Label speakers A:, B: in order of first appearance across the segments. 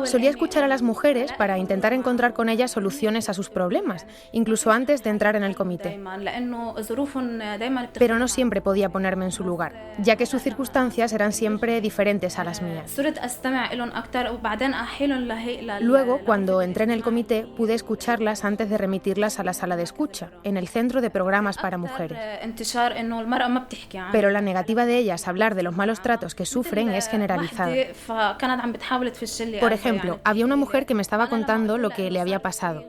A: Solía escuchar a las mujeres para intentar encontrar con ellas soluciones a sus problemas, incluso antes de entrar en el comité. Pero no siempre podía ponerme en su lugar, ya que sus circunstancias eran siempre diferentes a las mías. Luego, cuando entré en el comité, pude escucharlas antes de remitirlas a la sala de escucha, en el Centro de Programas para Mujeres. Pero la negativa de ellas a hablar de los malos tratos que sufren es generalizada. Por ejemplo, había una mujer que me estaba contando lo que le había pasado.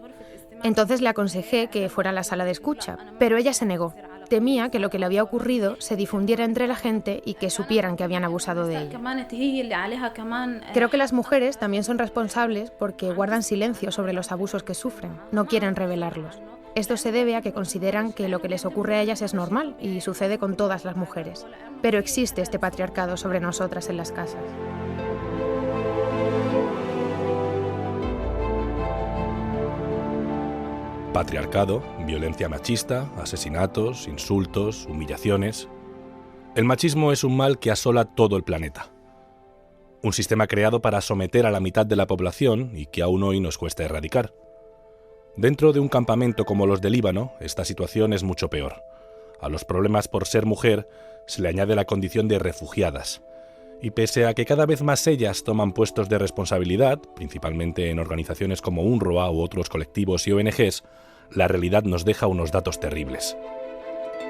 A: Entonces le aconsejé que fuera a la sala de escucha, pero ella se negó. Temía que lo que le había ocurrido se difundiera entre la gente y que supieran que habían abusado de ella. Creo que las mujeres también son responsables porque guardan silencio sobre los abusos que sufren, no quieren revelarlos. Esto se debe a que consideran que lo que les ocurre a ellas es normal y sucede con todas las mujeres. Pero existe este patriarcado sobre nosotras en las casas.
B: Patriarcado, violencia machista, asesinatos, insultos, humillaciones. El machismo es un mal que asola todo el planeta. Un sistema creado para someter a la mitad de la población y que aún hoy nos cuesta erradicar. Dentro de un campamento como los de Líbano, esta situación es mucho peor. A los problemas por ser mujer se le añade la condición de refugiadas. Y pese a que cada vez más ellas toman puestos de responsabilidad, principalmente en organizaciones como UNRWA u otros colectivos y ONGs, la realidad nos deja unos datos terribles.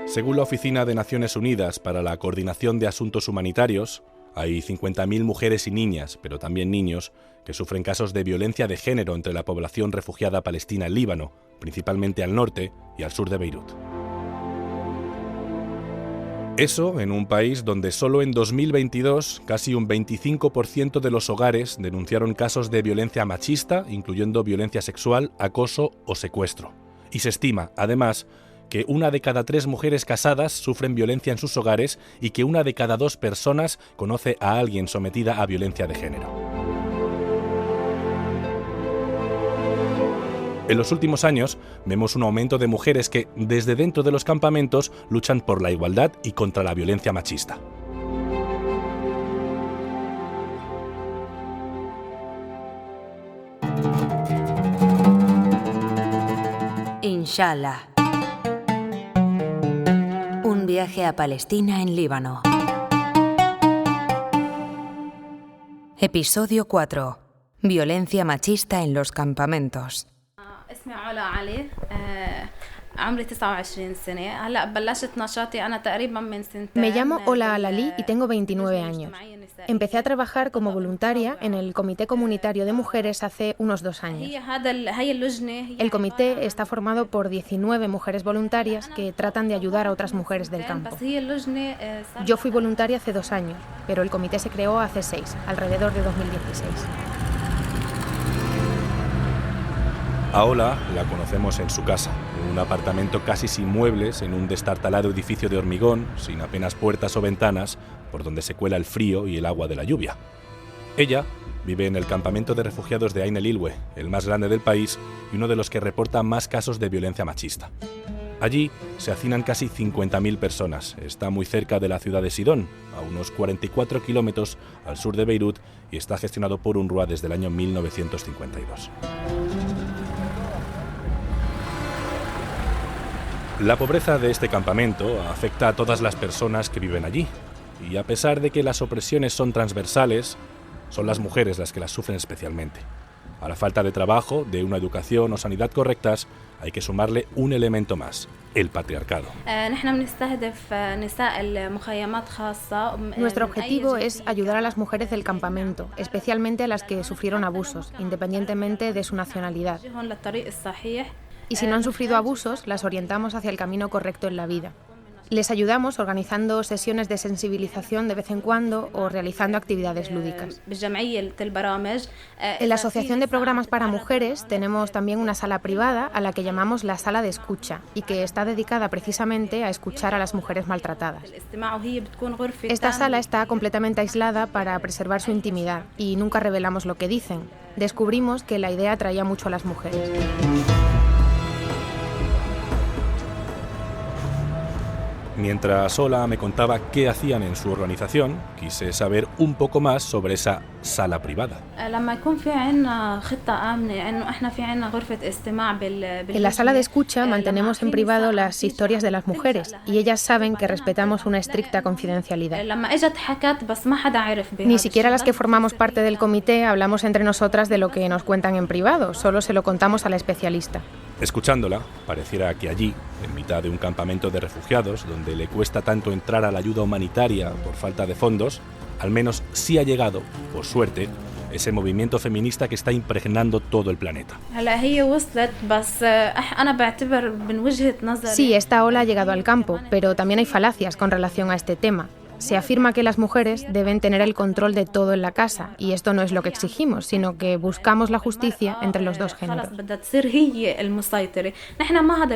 B: Según la Oficina de Naciones Unidas para la Coordinación de Asuntos Humanitarios, hay 50.000 mujeres y niñas, pero también niños, que sufren casos de violencia de género entre la población refugiada palestina en Líbano, principalmente al norte y al sur de Beirut. Eso en un país donde solo en 2022 casi un 25% de los hogares denunciaron casos de violencia machista, incluyendo violencia sexual, acoso o secuestro. Y se estima, además, que 1 de cada 3 mujeres casadas sufren violencia en sus hogares y que 1 de cada 2 personas conoce a alguien sometida a violencia de género. En los últimos años vemos un aumento de mujeres que, desde dentro de los campamentos, luchan por la igualdad y contra la violencia machista.
C: Inshallah. Un viaje a Palestina en Líbano. Episodio 4. Violencia machista en los campamentos.
A: Me llamo Ola Alali y tengo 29 años. Empecé a trabajar como voluntaria en el Comité Comunitario de Mujeres hace unos 2 años. El comité está formado por 19 mujeres voluntarias que tratan de ayudar a otras mujeres del campo. Yo fui voluntaria hace 2 años, pero el comité se creó hace 6, alrededor de 2016.
B: A Ola la conocemos en su casa, en un apartamento casi sin muebles, en un destartalado edificio de hormigón, sin apenas puertas o ventanas, por donde se cuela el frío y el agua de la lluvia. Ella vive en el campamento de refugiados de Ain el-Ilwe, el más grande del país y uno de los que reporta más casos de violencia machista. Allí se hacinan casi 50.000 personas. Está muy cerca de la ciudad de Sidón, a unos 44 kilómetros al sur de Beirut, y está gestionado por UNRWA desde el año 1952. La pobreza de este campamento afecta a todas las personas que viven allí, y a pesar de que las opresiones son transversales, son las mujeres las que las sufren especialmente. A la falta de trabajo, de una educación o sanidad correctas, hay que sumarle un elemento más: el patriarcado.
A: Nuestro objetivo es ayudar a las mujeres del campamento, especialmente a las que sufrieron abusos, independientemente de su nacionalidad. Y si no han sufrido abusos, las orientamos hacia el camino correcto en la vida. Les ayudamos organizando sesiones de sensibilización de vez en cuando o realizando actividades lúdicas. En la Asociación de Programas para Mujeres tenemos también una sala privada a la que llamamos la sala de escucha y que está dedicada precisamente a escuchar a las mujeres maltratadas. Esta sala está completamente aislada para preservar su intimidad y nunca revelamos lo que dicen. Descubrimos que la idea atraía mucho a las mujeres.
B: Mientras Ola me contaba qué hacían en su organización, quise saber un poco más sobre esa sala privada.
A: En la sala de escucha mantenemos en privado las historias de las mujeres y ellas saben que respetamos una estricta confidencialidad. Ni siquiera las que formamos parte del comité hablamos entre nosotras de lo que nos cuentan en privado, solo se lo contamos a la especialista.
B: Escuchándola, pareciera que allí, en mitad de un campamento de refugiados, donde le cuesta tanto entrar a la ayuda humanitaria por falta de fondos, al menos sí ha llegado, por suerte, ese movimiento feminista que está impregnando todo el planeta.
A: Sí, esta ola ha llegado al campo, pero también hay falacias con relación a este tema. Se afirma que las mujeres deben tener el control de todo en la casa, y esto no es lo que exigimos, sino que buscamos la justicia entre los dos géneros.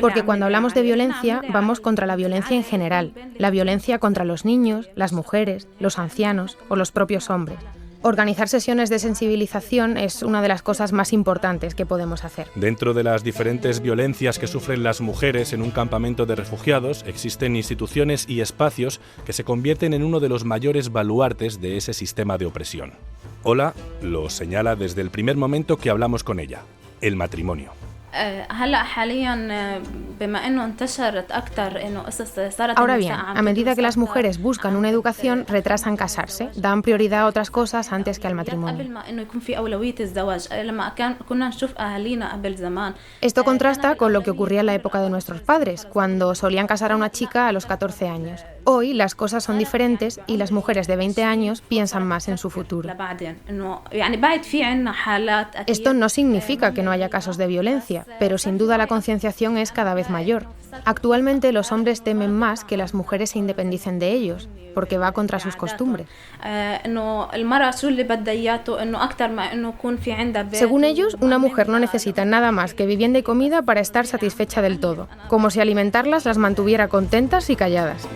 A: Porque cuando hablamos de violencia, vamos contra la violencia en general, la violencia contra los niños, las mujeres, los ancianos o los propios hombres. Organizar sesiones de sensibilización es una de las cosas más importantes que podemos hacer.
B: Dentro de las diferentes violencias que sufren las mujeres en un campamento de refugiados, existen instituciones y espacios que se convierten en uno de los mayores baluartes de ese sistema de opresión. Ola lo señala desde el primer momento que hablamos con ella: el matrimonio.
A: Ahora bien, a medida que las mujeres buscan una educación, retrasan casarse, dan prioridad a otras cosas antes que al matrimonio. Esto contrasta con lo que ocurría en la época de nuestros padres, cuando solían casar a una chica a los 14 años. Hoy las cosas son diferentes y las mujeres de 20 años piensan más en su futuro. Esto no significa que no haya casos de violencia, pero sin duda la concienciación es cada vez mayor. Actualmente los hombres temen más que las mujeres se independicen de ellos, porque va contra sus costumbres. Según ellos, una mujer no necesita nada más que vivienda y comida para estar satisfecha del todo, como si alimentarlas las mantuviera contentas y calladas.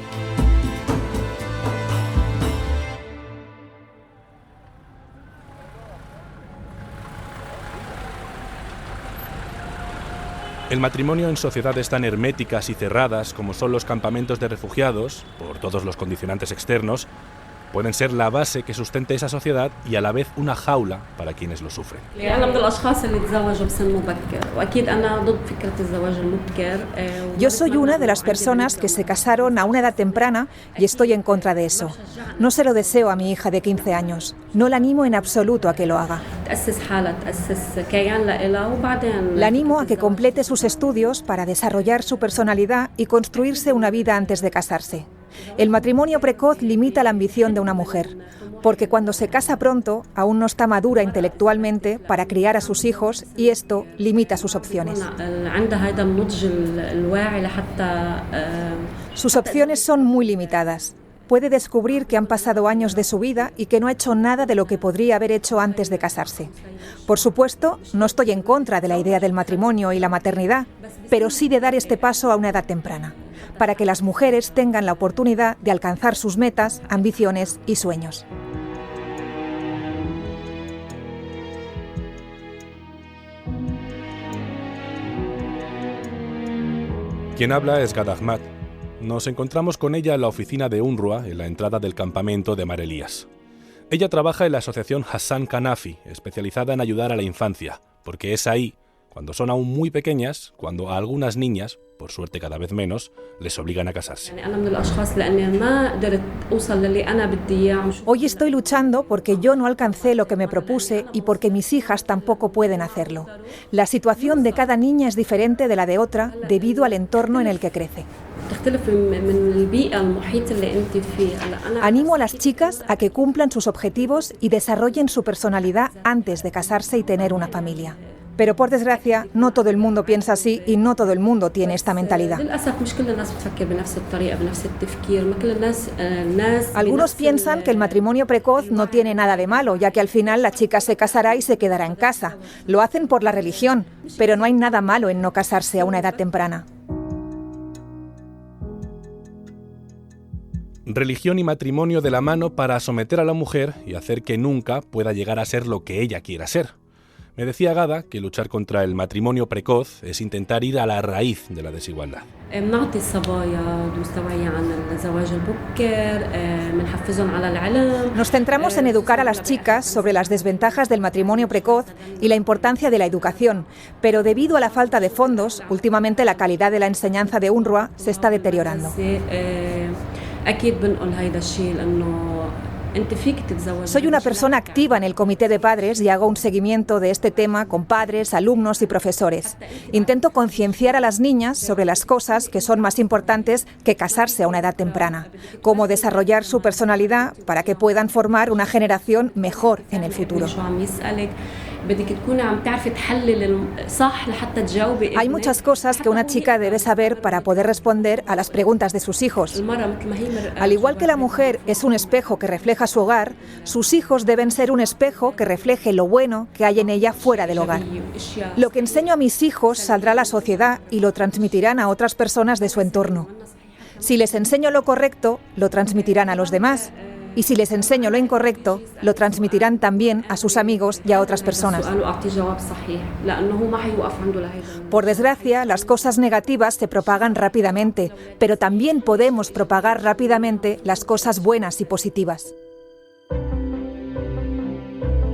B: El matrimonio en sociedades tan herméticas y cerradas como son los campamentos de refugiados, por todos los condicionantes externos, pueden ser la base que sustente esa sociedad y a la vez una jaula para quienes lo sufren.
D: Yo soy una de las personas que se casaron a una edad temprana y estoy en contra de eso. No se lo deseo a mi hija de 15 años. No la animo en absoluto a que lo haga. La animo a que complete sus estudios para desarrollar su personalidad y construirse una vida antes de casarse. El matrimonio precoz limita la ambición de una mujer, porque cuando se casa pronto, aún no está madura intelectualmente para criar a sus hijos y esto limita sus opciones. Sus opciones son muy limitadas. Puede descubrir que han pasado años de su vida y que no ha hecho nada de lo que podría haber hecho antes de casarse. Por supuesto, no estoy en contra de la idea del matrimonio y la maternidad, pero sí de dar este paso a una edad temprana, para que las mujeres tengan la oportunidad de alcanzar sus metas, ambiciones y sueños.
B: Quien habla es Gad Ahmad. Nos encontramos con ella en la oficina de UNRWA en la entrada del campamento de Mar Elías. Ella trabaja en la asociación Hassan Kanafi, especializada en ayudar a la infancia, porque es ahí, cuando son aún muy pequeñas, cuando a algunas niñas, por suerte cada vez menos, les obligan a casarse.
D: Hoy estoy luchando porque yo no alcancé lo que me propuse y porque mis hijas tampoco pueden hacerlo. La situación de cada niña es diferente de la de otra debido al entorno en el que crece. Animo a las chicas a que cumplan sus objetivos y desarrollen su personalidad antes de casarse y tener una familia. Pero por desgracia, no todo el mundo piensa así y no todo el mundo tiene esta mentalidad. Algunos piensan que el matrimonio precoz no tiene nada de malo, ya que al final la chica se casará y se quedará en casa. Lo hacen por la religión, pero no hay nada malo en no casarse a una edad temprana.
B: Religión y matrimonio de la mano para someter a la mujer y hacer que nunca pueda llegar a ser lo que ella quiera ser. Me decía Gada que luchar contra el matrimonio precoz es intentar ir a la raíz de la desigualdad.
D: Nos centramos en educar a las chicas sobre las desventajas del matrimonio precoz y la importancia de la educación, pero debido a la falta de fondos, últimamente la calidad de la enseñanza de UNRWA se está deteriorando. Soy una persona activa en el comité de padres y hago un seguimiento de este tema con padres, alumnos y profesores. Intento concienciar a las niñas sobre las cosas que son más importantes que casarse a una edad temprana, como desarrollar su personalidad para que puedan formar una generación mejor en el futuro. Hay muchas cosas que una chica debe saber para poder responder a las preguntas de sus hijos. Al igual que la mujer es un espejo que refleja su hogar, sus hijos deben ser un espejo que refleje lo bueno que hay en ella fuera del hogar. Lo que enseño a mis hijos saldrá a la sociedad y lo transmitirán a otras personas de su entorno. Si les enseño lo correcto, lo transmitirán a los demás. Y si les enseño lo incorrecto, lo transmitirán también a sus amigos y a otras personas. Por desgracia, las cosas negativas se propagan rápidamente, pero también podemos propagar rápidamente las cosas buenas y positivas.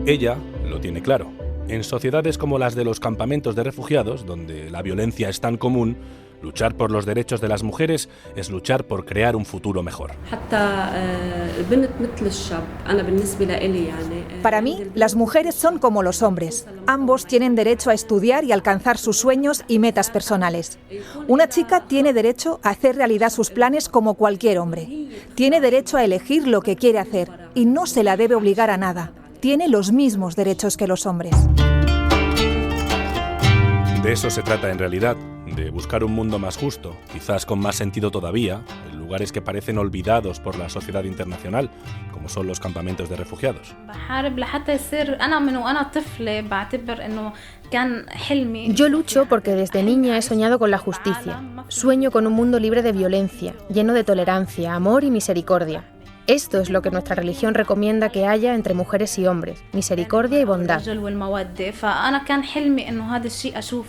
B: Ella lo tiene claro. En sociedades como las de los campamentos de refugiados, donde la violencia es tan común, luchar por los derechos de las mujeres es luchar por crear un futuro mejor.
D: Para mí, las mujeres son como los hombres. Ambos tienen derecho a estudiar y alcanzar sus sueños y metas personales. Una chica tiene derecho a hacer realidad sus planes como cualquier hombre. Tiene derecho a elegir lo que quiere hacer y no se la debe obligar a nada. Tiene los mismos derechos que los hombres.
B: De eso se trata en realidad, de buscar un mundo más justo, quizás con más sentido todavía, en lugares que parecen olvidados por la sociedad internacional, como son los campamentos de refugiados.
A: Yo lucho porque desde niña he soñado con la justicia. Sueño con un mundo libre de violencia, lleno de tolerancia, amor y misericordia. Esto es lo que nuestra religión recomienda que haya entre mujeres y hombres, misericordia y bondad.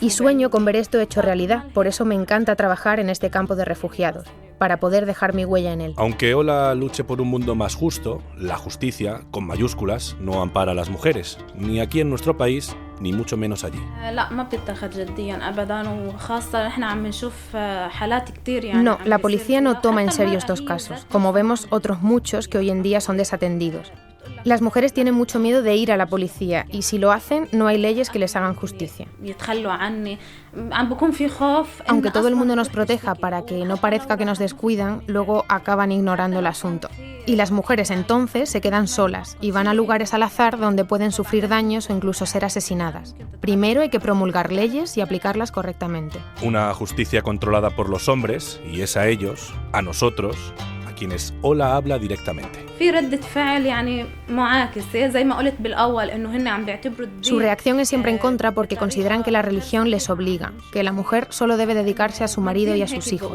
A: Y sueño con ver esto hecho realidad, por eso me encanta trabajar en este campo de refugiados, para poder dejar mi huella en él.
B: Aunque Ola luche por un mundo más justo, la justicia, con mayúsculas, no ampara a las mujeres, ni aquí en nuestro país, ni mucho menos allí.
A: No, la policía no toma en serio estos casos, como vemos otros muchos que hoy en día son desatendidos. Las mujeres tienen mucho miedo de ir a la policía y si lo hacen, no hay leyes que les hagan justicia. Aunque todo el mundo nos proteja para que no parezca que nos descuidan, luego acaban ignorando el asunto. Y las mujeres entonces se quedan solas y van a lugares al azar donde pueden sufrir daños o incluso ser asesinadas. Primero hay que promulgar leyes y aplicarlas correctamente.
B: Una justicia controlada por los hombres y es a ellos, a nosotros, a quienes Ola habla directamente.
A: Su reacción es siempre en contra porque consideran que la religión les obliga, que la mujer solo debe dedicarse a su marido y a sus hijos.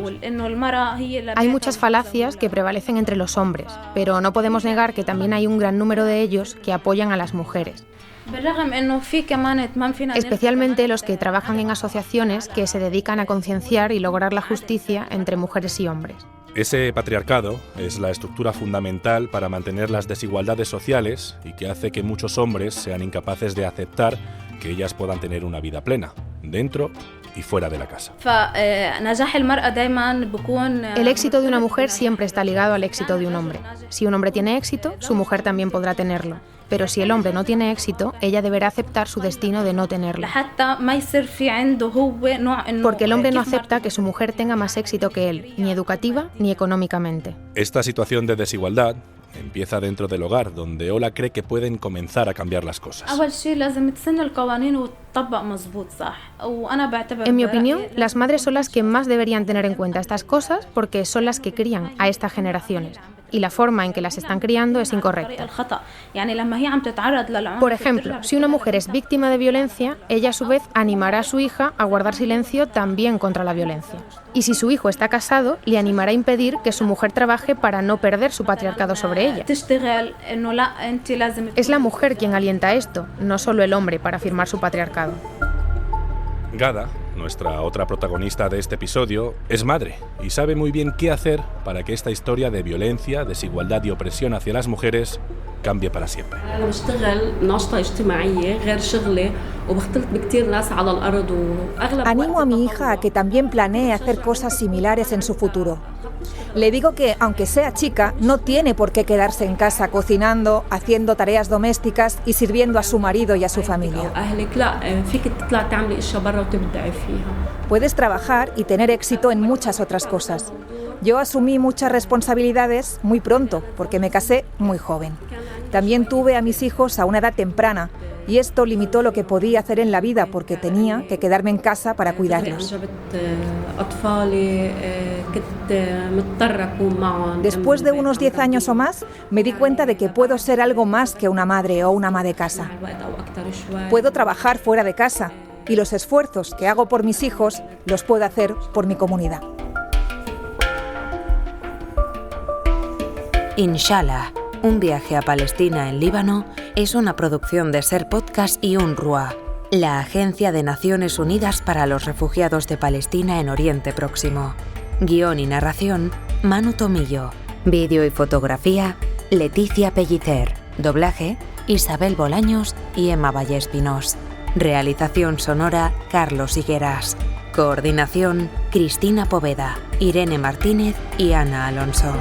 A: Hay muchas falacias que prevalecen entre los hombres, pero no podemos negar que también hay un gran número de ellos que apoyan a las mujeres. Especialmente los que trabajan en asociaciones que se dedican a concienciar y lograr la justicia entre mujeres y hombres.
B: Ese patriarcado es la estructura fundamental para mantener las desigualdades sociales y que hace que muchos hombres sean incapaces de aceptar que ellas puedan tener una vida plena, dentro y fuera de la casa.
A: El éxito de una mujer siempre está ligado al éxito de un hombre. Si un hombre tiene éxito, su mujer también podrá tenerlo. Pero si el hombre no tiene éxito, ella deberá aceptar su destino de no tenerlo. Porque el hombre no acepta que su mujer tenga más éxito que él, ni educativa ni económicamente.
B: Esta situación de desigualdad empieza dentro del hogar, donde Ola cree que pueden comenzar a cambiar las cosas.
A: En mi opinión, las madres son las que más deberían tener en cuenta estas cosas porque son las que crían a estas generaciones. y la forma en que las están criando es incorrecta. Por ejemplo, si una mujer es víctima de violencia, ella a su vez animará a su hija a guardar silencio también contra la violencia. Y si su hijo está casado, le animará a impedir que su mujer trabaje para no perder su patriarcado sobre ella. Es la mujer quien alienta esto, no solo el hombre, para afirmar su patriarcado.
B: Gada, nuestra otra protagonista de este episodio, es madre y sabe muy bien qué hacer para que esta historia de violencia, desigualdad y opresión hacia las mujeres cambie para siempre.
D: Animo a mi hija a que también planee hacer cosas similares en su futuro. Le digo que, aunque sea chica, no tiene por qué quedarse en casa cocinando, haciendo tareas domésticas y sirviendo a su marido y a su familia. Puedes trabajar y tener éxito en muchas otras cosas. Yo asumí muchas responsabilidades muy pronto, porque me casé muy joven. También tuve a mis hijos a una edad temprana, y esto limitó lo que podía hacer en la vida porque tenía que quedarme en casa para cuidarlos. Después de unos 10 años o más, me di cuenta de que puedo ser algo más que una madre o una ama de casa. Puedo trabajar fuera de casa y los esfuerzos que hago por mis hijos los puedo hacer por mi comunidad.
C: Inshallah, un viaje a Palestina en Líbano, es una producción de Ser Podcast y UNRWA, la Agencia de Naciones Unidas para los Refugiados de Palestina en Oriente Próximo. Guión y narración, Manu Tomillo. Vídeo y fotografía, Leticia Pellicer. Doblaje, Isabel Bolaños y Emma Vallespinós. Realización sonora, Carlos Higueras. Coordinación, Cristina Poveda, Irene Martínez y Ana Alonso.